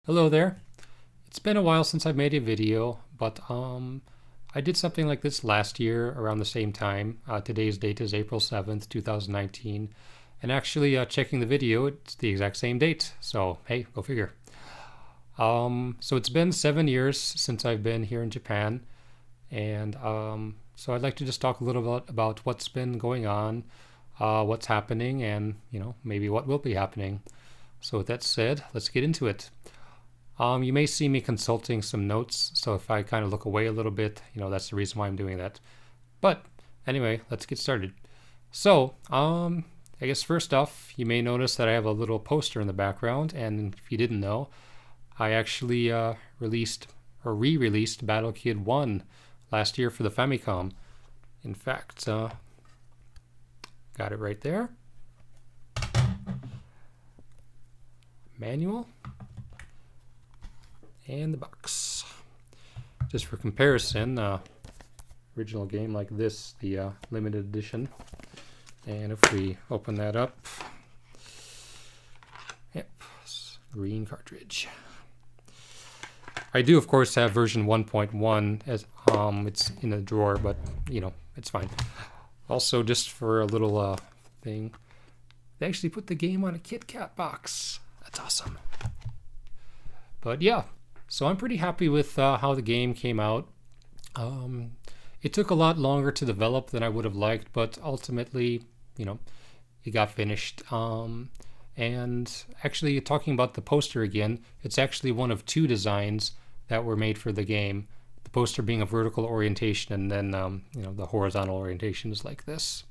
Hello there. It's been a while since I've made a video, but I did something like this last year around the same time. Today's date is April 7th, 2019. And actually, checking the video, it's the exact same date. So, hey, go figure. So it's been 7 years since I've been here in Japan. And so I'd like to just talk a little bit about what's been going on, what's happening, and, maybe what will be happening. So with that said, let's get into it. You may see me consulting some notes, so if I kind of look away a little bit, that's the reason why I'm doing that. But anyway, let's get started. So, I guess first off, you may notice that I have a little poster in the background, and if you didn't know, I actually released or re-released Battle Kid 1 last year for the Famicom. In fact, got it right there. Manual. And the box. Just for comparison, original game like this, the limited edition. And if we open that up, yep, green cartridge. I do, of course, have version 1.1 as it's in a drawer, but it's fine. Also, just for a little thing, they actually put the game on a Kit Kat box. That's awesome. But yeah. So I'm pretty happy with how the game came out. It took a lot longer to develop than I would have liked, but ultimately, it got finished. And actually, talking about the poster again, it's actually one of two designs that were made for the game. The poster being a vertical orientation, and then the horizontal orientation is like this.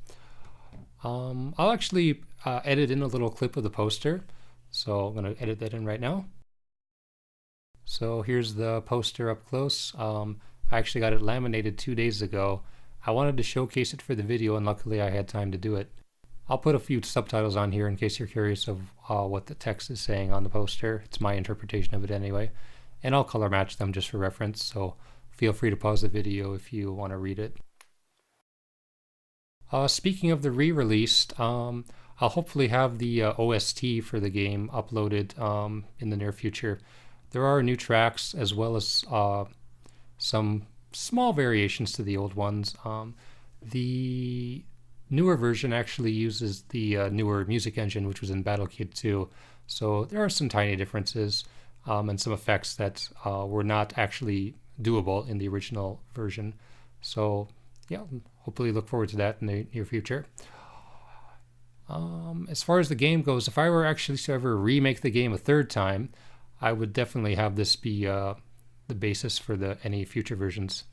I'll actually edit in a little clip of the poster, so I'm going to edit that in right now. So here's the poster up close. I actually got it laminated 2 days ago. I wanted to showcase it for the video, and luckily I had time to do it. I'll put a few subtitles on here in case you're curious of what the text is saying on the poster. It's my interpretation of it anyway. And I'll color match them just for reference, so feel free to pause the video if you want to read it. Speaking of the re-released, I'll hopefully have the OST for the game uploaded in the near future. There are new tracks as well as some small variations to the old ones. The newer version actually uses the newer music engine, which was in Battle Kid 2. So there are some tiny differences and some effects that were not actually doable in the original version. So yeah, hopefully look forward to that in the near future. As far as the game goes, if I were actually to ever remake the game a third time, I would definitely have this be the basis for any future versions.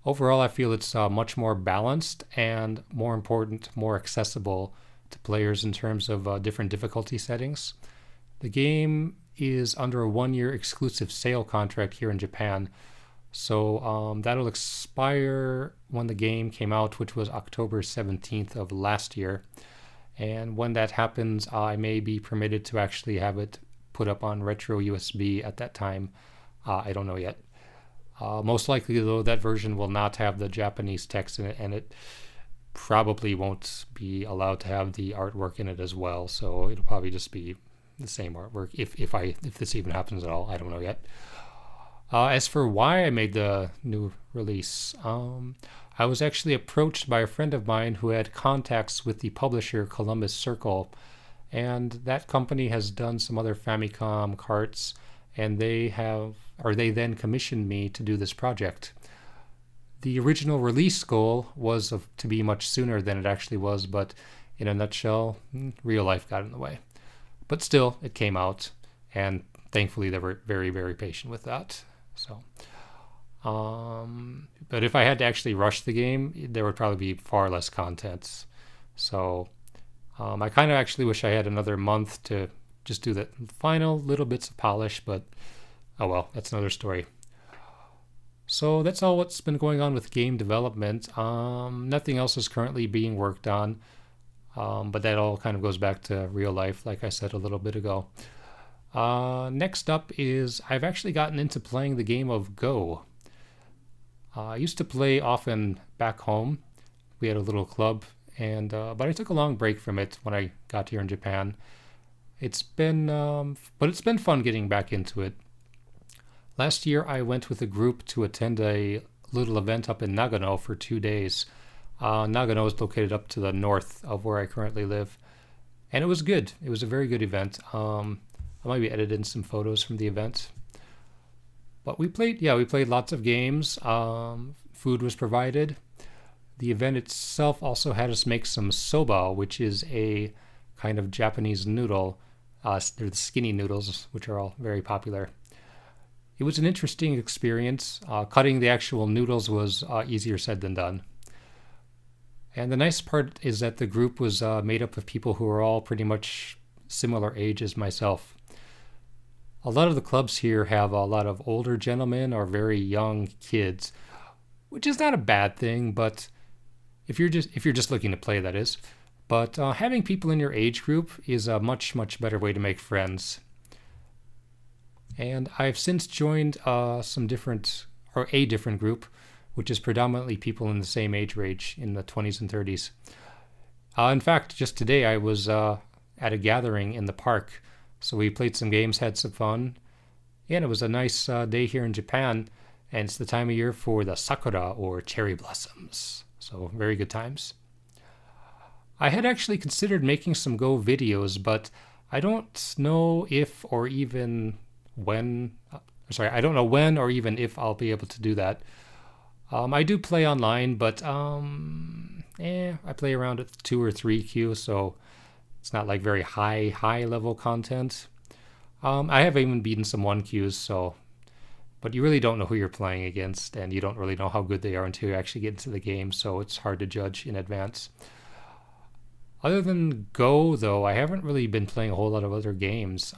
Overall, I feel it's much more balanced and, more important, more accessible to players in terms of different difficulty settings. The game is under a 1-year exclusive sale contract here in Japan, so that'll expire when the game came out, which was October 17th of last year. And when that happens, I may be permitted to actually have it put up on retro USB at that time. I don't know yet. Most likely, though, that version will not have the Japanese text in it, and it probably won't be allowed to have the artwork in it as well. So it'll probably just be the same artwork if this even happens at all. I don't know yet. As for why I made the new release, I was actually approached by a friend of mine who had contacts with the publisher Columbus Circle. And that company has done some other Famicom carts, and they then commissioned me to do this project. The original release goal was to be much sooner than it actually was, but in a nutshell, real life got in the way. But still, it came out, and thankfully they were very, very patient with that. So, but if I had to actually rush the game, there would probably be far less content. So I kind of actually wish I had another month to just do the final little bits of polish, but oh well, that's another story. So that's all what's been going on with game development. Nothing else is currently being worked on, but that all kind of goes back to real life, like I said a little bit ago. Next up is I've actually gotten into playing the game of Go. I used to play often back home. We had a little club, but I took a long break from it when I got here in Japan. But it's been fun getting back into it. Last year, I went with a group to attend a little event up in Nagano for 2 days. Nagano is located up to the north of where I currently live, and it was good. It was a very good event. I might be editing some photos from the event, but we played lots of games. Food was provided. The event itself also had us make some soba, which is a kind of Japanese noodle. They're the skinny noodles, which are all very popular. It was an interesting experience. Cutting the actual noodles was easier said than done. And the nice part is that the group was made up of people who are all pretty much similar age as myself. A lot of the clubs here have a lot of older gentlemen or very young kids, which is not a bad thing, but if you're just looking to play, that is. But having people in your age group is a much better way to make friends. And I've since joined a different group, which is predominantly people in the same age range, in the 20s and 30s. In fact, just today I was at a gathering in the park, so we played some games, had some fun, and it was a nice day here in Japan, and it's the time of year for the sakura, or cherry blossoms. So very good times. I had actually considered making some Go videos, but I don't know if or even when, I don't know when or even if I'll be able to do that. I do play online, but I play around at 2 or 3 Q, so it's not like very high level content. I have even beaten some 1 Qs, but you really don't know who you're playing against, and you don't really know how good they are until you actually get into the game, so it's hard to judge in advance. Other than Go, though, I haven't really been playing a whole lot of other games.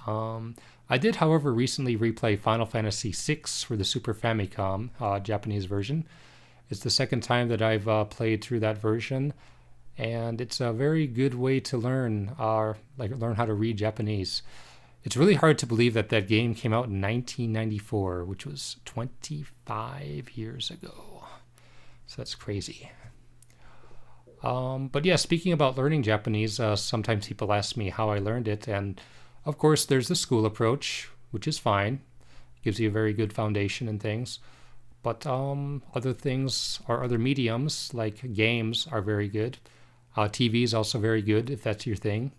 I did, however, recently replay Final Fantasy VI for the Super Famicom, Japanese version. It's the second time that I've played through that version, and it's a very good way to learn how to read Japanese. It's really hard to believe that that game came out in 1994, which was 25 years ago. So that's crazy. But yeah, speaking about learning Japanese, sometimes people ask me how I learned it, and of course there's the school approach, which is fine. Gives you a very good foundation and things. But other things or other mediums like games are very good. TV is also very good if that's your thing.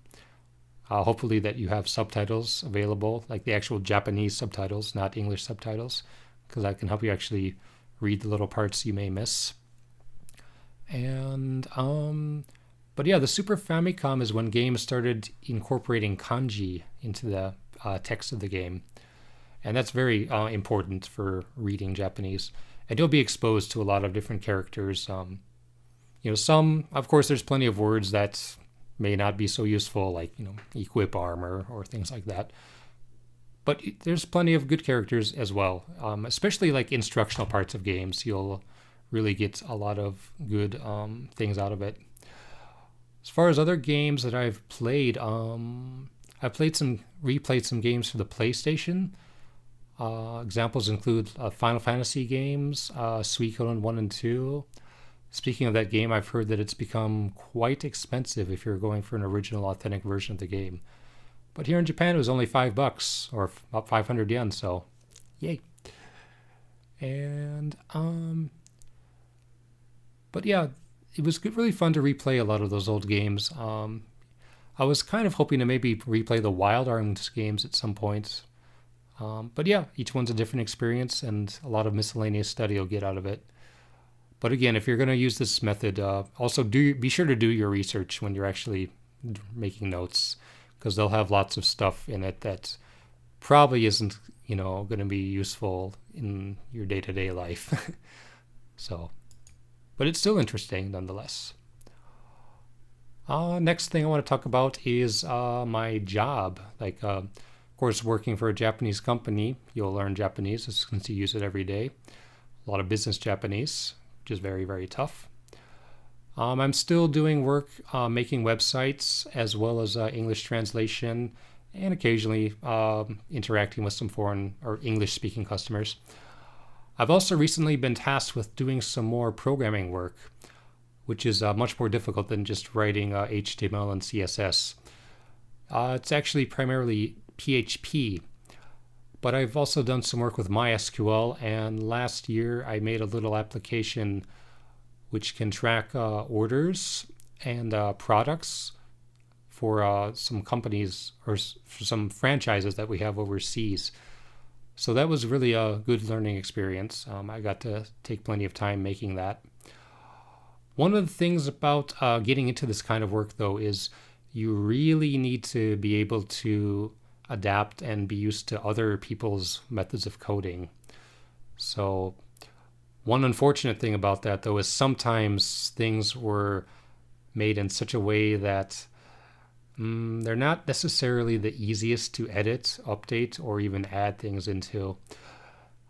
Hopefully that you have subtitles available, like the actual Japanese subtitles, not English subtitles, because that can help you actually read the little parts you may miss. And but yeah, the Super Famicom is when games started incorporating kanji into the text of the game, and that's very important for reading Japanese. And you'll be exposed to a lot of different characters. Some, of course, there's plenty of words that may not be so useful, like equip armor or things like that. But there's plenty of good characters as well, especially like instructional parts of games. You'll really get a lot of good things out of it. As far as other games that I've played, I've replayed some games for the PlayStation. Examples include Final Fantasy games, Suikoden 1 and 2. Speaking of that game, I've heard that it's become quite expensive if you're going for an original, authentic version of the game. But here in Japan, it was only $5 or about 500 yen, so yay. And but yeah, it was really fun to replay a lot of those old games. I was kind of hoping to maybe replay the Wild Arms games at some point. But yeah, each one's a different experience, and a lot of miscellaneous study you'll get out of it. But again, if you're going to use this method, also be sure to do your research when you're actually making notes, because they'll have lots of stuff in it that probably isn't, going to be useful in your day-to-day life. But it's still interesting nonetheless. Next thing I want to talk about is my job. Of course, working for a Japanese company, you'll learn Japanese since you use it every day. A lot of business Japanese, which is very, very tough. I'm still doing work making websites as well as English translation, and occasionally interacting with some foreign or English-speaking customers. I've also recently been tasked with doing some more programming work, which is much more difficult than just writing HTML and CSS. It's actually primarily PHP, but I've also done some work with MySQL, and last year I made a little application which can track orders and products for some companies or for some franchises that we have overseas. So that was really a good learning experience. I got to take plenty of time making that. One of the things about getting into this kind of work, though, is you really need to be able to adapt and be used to other people's methods of coding. So, one unfortunate thing about that, though, is sometimes things were made in such a way that they're not necessarily the easiest to edit, update, or even add things into.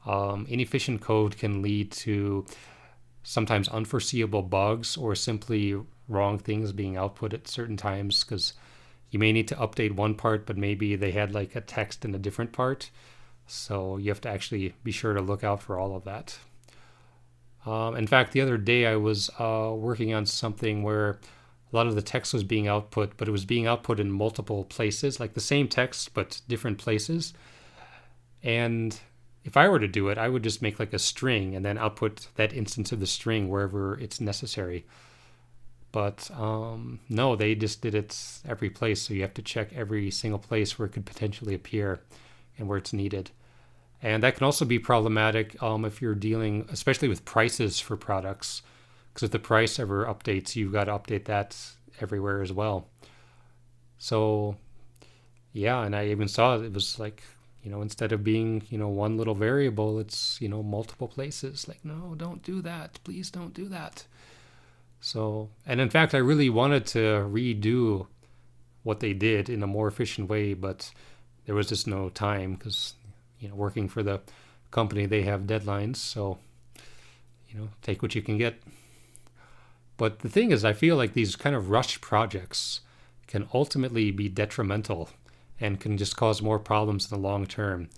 Inefficient code can lead to sometimes unforeseeable bugs or simply wrong things being output at certain times, because you may need to update one part, but maybe they had like a text in a different part. So you have to actually be sure to look out for all of that. In fact, the other day I was working on something where a lot of the text was being output, but it was being output in multiple places, like the same text, but different places. And if I were to do it, I would just make like a string and then output that instance of the string wherever it's necessary. But no, they just did it every place. So you have to check every single place where it could potentially appear and where it's needed. And that can also be problematic if you're dealing, especially with prices for products, because if the price ever updates, you've got to update that everywhere as well. So yeah, and I even saw it was like, instead of being, one little variable, it's, multiple places. Like, no, don't do that. Please don't do that. So, and in fact, I really wanted to redo what they did in a more efficient way, but there was just no time because, working for the company, they have deadlines. So, take what you can get. But the thing is, I feel like these kind of rush projects can ultimately be detrimental and can just cause more problems in the long term.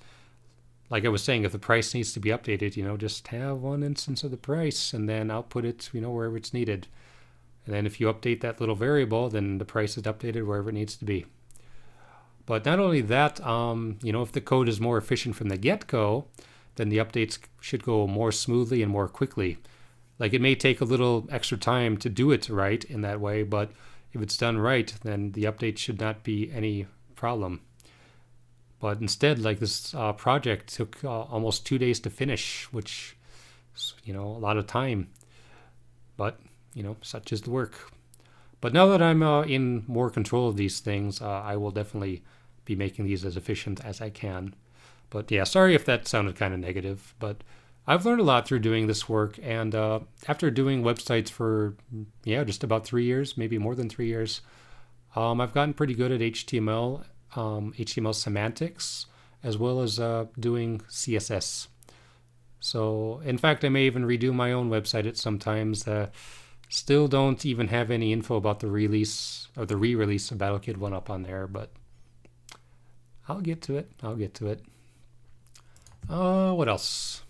Like I was saying, if the price needs to be updated, just have one instance of the price and then output it, wherever it's needed. And then if you update that little variable, then the price is updated wherever it needs to be. But not only that, if the code is more efficient from the get-go, then the updates should go more smoothly and more quickly. Like it may take a little extra time to do it right in that way, but if it's done right, then the update should not be any problem. But instead, like this project took almost 2 days to finish, which is, a lot of time. But, such is the work. But now that I'm in more control of these things, I will definitely be making these as efficient as I can. But yeah, sorry if that sounded kind of negative, but I've learned a lot through doing this work. And after doing websites for, just about 3 years, maybe more than 3 years, I've gotten pretty good at HTML, HTML semantics, as well as doing CSS. So, in fact, I may even redo my own website at some times. Still don't even have any info about the release or the re-release of Battlekid 1 up on there, but I'll get to it. What else?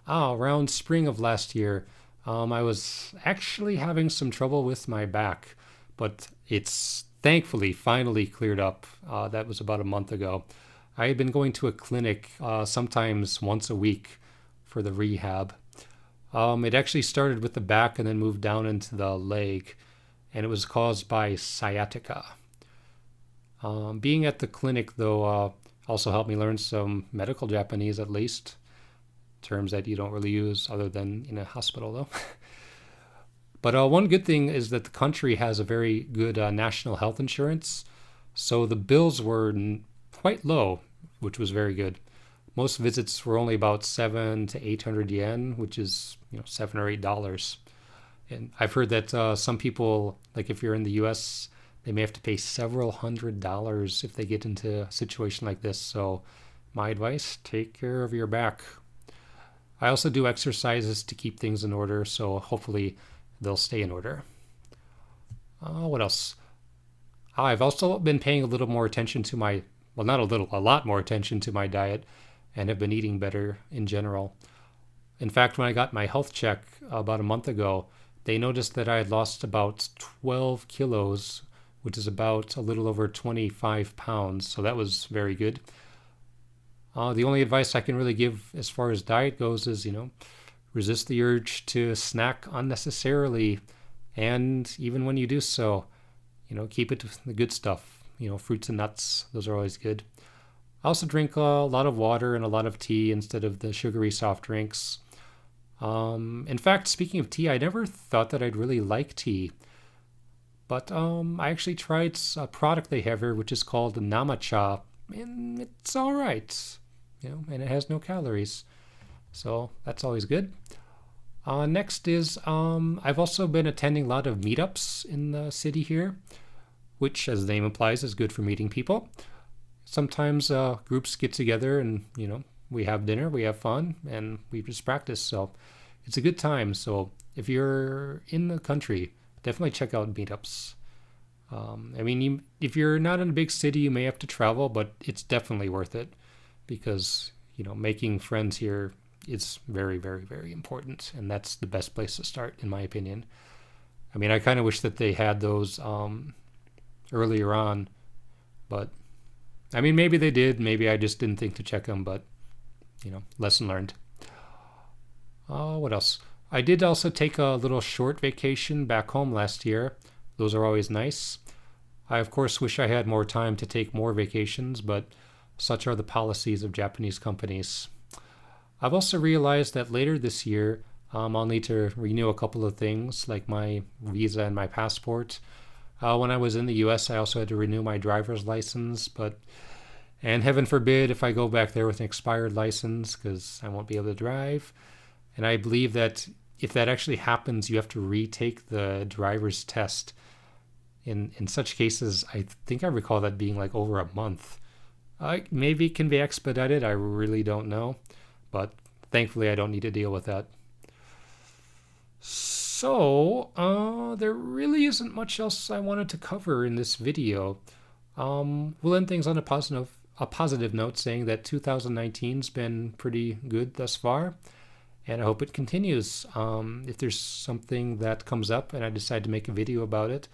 Around spring of last year, I was actually having some trouble with my back, but it's thankfully finally cleared up. That was about a month ago. I had been going to a clinic sometimes once a week for the rehab. It actually started with the back and then moved down into the leg, and it was caused by sciatica. Being at the clinic, though, also helped me learn some medical Japanese, at least. Terms that you don't really use other than in a hospital, though. But one good thing is that the country has a very good national health insurance, so the bills were quite low, which was very good. Most visits were only about 700 to 800 yen, which is $7 or $8. And I've heard that some people, like if you're in the U.S., they may have to pay several $100s if they get into a situation like this. So my advice, take care of your back. I also do exercises to keep things in order, so hopefully they'll stay in order. What else? I've also been paying a little more attention to my, well, not a little, a lot more attention to my diet, and have been eating better in general. In fact, when I got my health check about a month ago, they noticed that I had lost about 12 kilos which is about a little over 25 pounds. So that was very good. The only advice I can really give as far as diet goes is, resist the urge to snack unnecessarily. And even when you do so, keep it to the good stuff. Fruits and nuts, those are always good. I also drink a lot of water and a lot of tea instead of the sugary soft drinks. In fact, speaking of tea, I never thought that I'd really like tea. But I actually tried a product they have here, which is called Namacha, and it's all right. And it has no calories. So that's always good. Next is I've also been attending a lot of meetups in the city here, which, as the name implies, is good for meeting people. Sometimes groups get together and, we have dinner, we have fun, and we just practice. So it's a good time. So if you're in the country, definitely check out meetups. If you're not in a big city, you may have to travel, but it's definitely worth it because, making friends here is very, very, very important. And that's the best place to start, in my opinion. I kind of wish that they had those earlier on, but maybe they did. Maybe I just didn't think to check them, but, lesson learned. What else? I did also take a little short vacation back home last year. Those are always nice. I, of course, wish I had more time to take more vacations, but such are the policies of Japanese companies. I've also realized that later this year, I'll need to renew a couple of things, like my visa and my passport. When I was in the US, I also had to renew my driver's license, and heaven forbid if I go back there with an expired license, because I won't be able to drive. And I believe that if that actually happens, you have to retake the driver's test. In such cases, I think I recall that being like over a month. Maybe it can be expedited, I really don't know. But thankfully, I don't need to deal with that. So, there really isn't much else I wanted to cover in this video. We'll end things on a positive note, saying that 2019's been pretty good thus far, and I hope it continues. If there's something that comes up and I decide to make a video about it,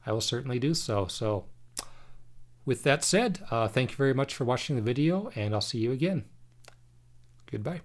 I will certainly do so. So, with that said, thank you very much for watching the video, and I'll see you again. Goodbye.